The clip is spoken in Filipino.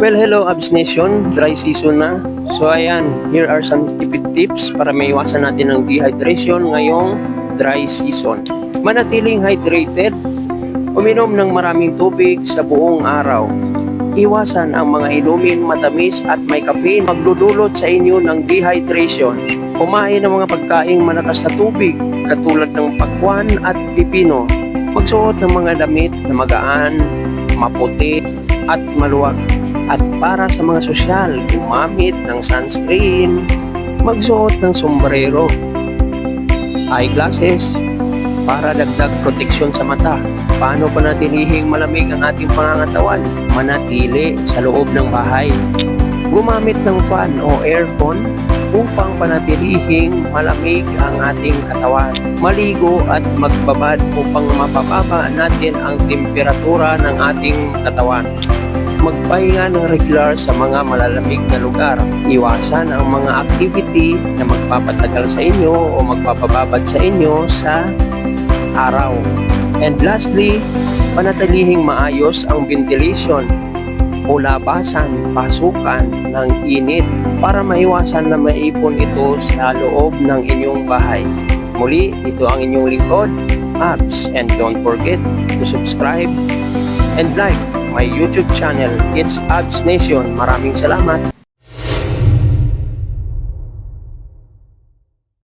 Well, hello Abs Nation, dry season na. So ayan, here are some tipid tips para maiwasan natin ang dehydration ngayong dry season. Manatiling hydrated, uminom ng maraming tubig sa buong araw. Iwasan ang mga inumin matamis at may caffeine magdudulot sa inyo ng dehydration. Kumain ng mga pagkaing malakas na tubig katulad ng pakwan at pipino. Magsuot ng mga damit na magaan, maputi at maluwag. At para sa mga sosyal, gumamit ng sunscreen, magsuot ng sombrero, eyeglasses, para dagdag proteksyon sa mata. Paano panatilihing malamig ang ating pangangatawan? Manatili sa loob ng bahay. Gumamit ng fan o aircon upang panatilihing malamig ang ating katawan. Maligo at magbabad upang mapababa natin ang temperatura ng ating katawan. Magpahinga ng regular sa mga malalamig na lugar. Iwasan ang mga activity na magpapatagal sa inyo o magpapababad sa inyo sa araw. And lastly, panatilihing maayos ang ventilation o labasan, pasukan ng init para maiwasan na maipon ito sa loob ng inyong bahay. Muli, ito ang inyong lingkod, Abs, and don't forget to subscribe and like my YouTube channel. It's Abs Nation. Maraming salamat.